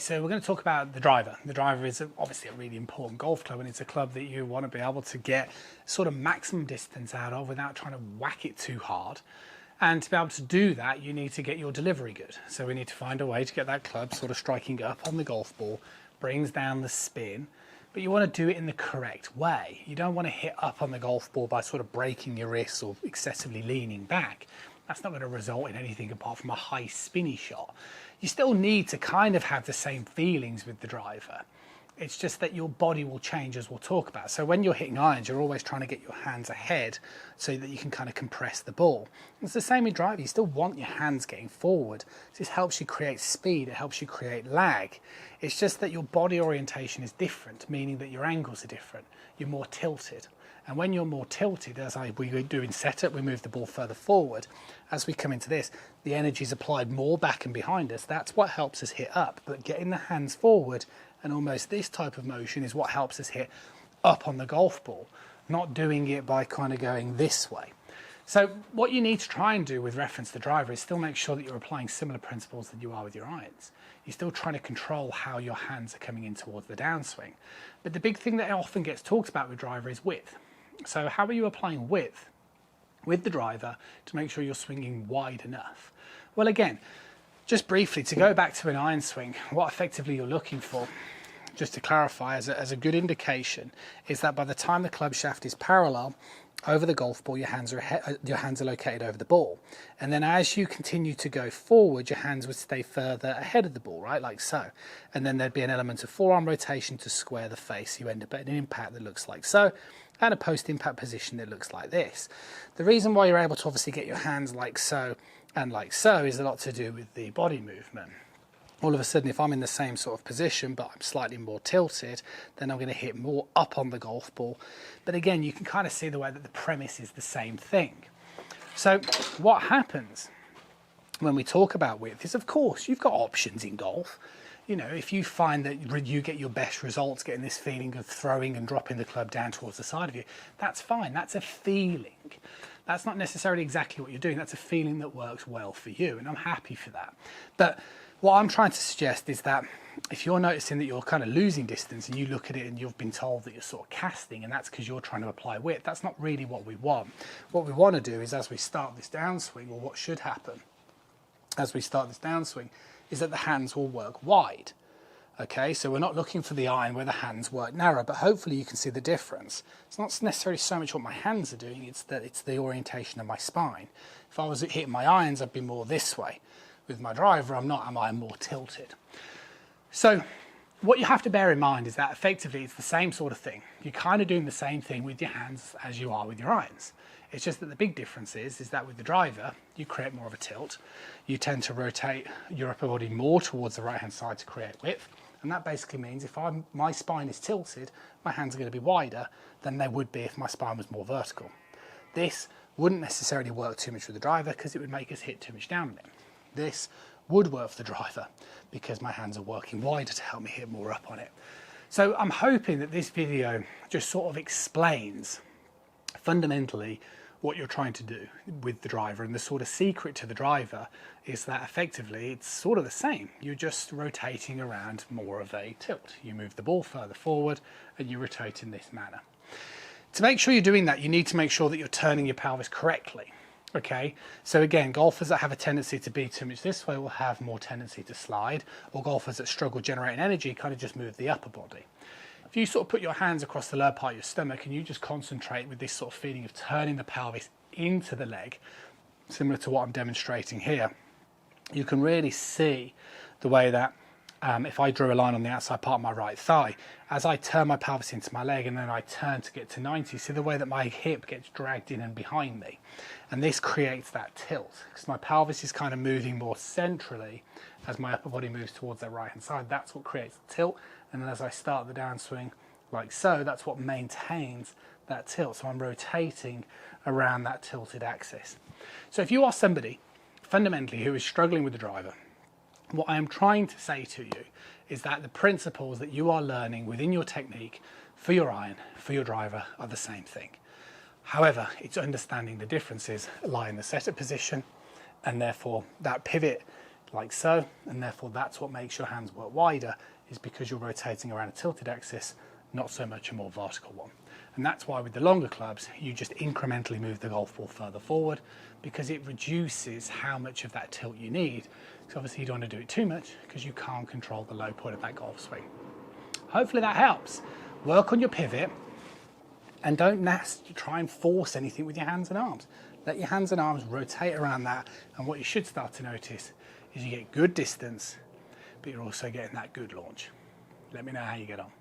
so we're going to talk about the driver. The driver is obviously a really important golf club, and it's a club that you want to be able to get sort of maximum distance out of without trying to whack it too hard. And to be able to do that, you need to get your delivery good. So we need to find a way to get that club sort of striking up on the golf ball, brings down the spin, but you want to do it in the correct way. You don't want to hit up on the golf ball by sort of breaking your wrists or excessively leaning back. That's not going to result in anything apart from a high spinny shot. You still need to kind of have the same feelings with the driver. It's just that your body will change, as we'll talk about. So when you're hitting irons, you're always trying to get your hands ahead so that you can kind of compress the ball. It's the same with driver. You still want your hands getting forward. This helps you create speed. It helps you create lag. It's just that your body orientation is different, meaning that your angles are different. You're more tilted. And when you're more tilted, as we do in setup, we move the ball further forward. As we come into this, the energy is applied more back and behind us. That's what helps us hit up. But getting the hands forward and almost this type of motion is what helps us hit up on the golf ball, not doing it by kind of going this way. So what you need to try and do with reference to the driver is still make sure that you're applying similar principles that you are with your irons. You're still trying to control how your hands are coming in towards the downswing. But the big thing that often gets talked about with driver is width. So how are you applying width with the driver to make sure you're swinging wide enough? Well, again, just briefly, to go back to an iron swing, what effectively you're looking for, just to clarify, as a good indication, is that by the time the club shaft is parallel over the golf ball, your hands are located over the ball. And then as you continue to go forward, your hands would stay further ahead of the ball, right, like so. And then there'd be an element of forearm rotation to square the face. You end up at an impact that looks like so, and a post-impact position that looks like this. The reason why you're able to obviously get your hands like so and like so is a lot to do with the body movement. All of a sudden, if I'm in the same sort of position, but I'm slightly more tilted, then I'm going to hit more up on the golf ball. But again, you can kind of see the way that the premise is the same thing. So what happens when we talk about width is, of course, you've got options in golf. You know, if you find that you get your best results getting this feeling of throwing and dropping the club down towards the side of you, that's fine. That's a feeling. That's not necessarily exactly what you're doing. That's a feeling that works well for you, and I'm happy for that. But what I'm trying to suggest is that if you're noticing that you're kind of losing distance and you look at it and you've been told that you're sort of casting and that's because you're trying to apply width, that's not really what we want. What we want to do is, as we start this downswing, or what should happen as we start this downswing, is that the hands will work wide. Okay, so we're not looking for the iron where the hands work narrow, but hopefully you can see the difference. It's not necessarily so much what my hands are doing, it's the orientation of my spine. If I was hitting my irons, I'd be more this way. With my driver, I'm more tilted. So what you have to bear in mind is that effectively it's the same sort of thing. You're kind of doing the same thing with your hands as you are with your irons. It's just that the big difference is that with the driver, you create more of a tilt. You tend to rotate your upper body more towards the right-hand side to create width. And that basically means if my spine is tilted, my hands are going to be wider than they would be if my spine was more vertical. This wouldn't necessarily work too much with the driver because it would make us hit too much down on it. This would work for the driver because my hands are working wider to help me hit more up on it. So I'm hoping that this video just sort of explains fundamentally what you're trying to do with the driver, and the sort of secret to the driver is that effectively it's sort of the same. You're just rotating around more of a tilt. You move the ball further forward and you rotate in this manner. To make sure you're doing that, you need to make sure that you're turning your pelvis correctly. Okay, so again, golfers that have a tendency to be too much this way will have more tendency to slide, or golfers that struggle generating energy kind of just move the upper body. If you sort of put your hands across the lower part of your stomach and you just concentrate with this sort of feeling of turning the pelvis into the leg, similar to what I'm demonstrating here, you can really see the way that if I drew a line on the outside part of my right thigh, as I turn my pelvis into my leg and then I turn to get to 90, see the way that my hip gets dragged in and behind me. And this creates that tilt because my pelvis is kind of moving more centrally as my upper body moves towards the right hand side. That's what creates the tilt. And then as I start the downswing like so, that's what maintains that tilt. So I'm rotating around that tilted axis. So if you are somebody fundamentally who is struggling with the driver, what I am trying to say to you is that the principles that you are learning within your technique for your iron, for your driver, are the same thing. However, it's understanding the differences lie in the setup position, and therefore that pivot like so, and therefore that's what makes your hands work wider, is because you're rotating around a tilted axis, not so much a more vertical one. And that's why with the longer clubs, you just incrementally move the golf ball further forward, because it reduces how much of that tilt you need. So obviously you don't want to do it too much because you can't control the low point of that golf swing. Hopefully that helps. Work on your pivot and don't try and force anything with your hands and arms. Let your hands and arms rotate around that, and what you should start to notice is you get good distance, but you're also getting that good launch. Let me know how you get on.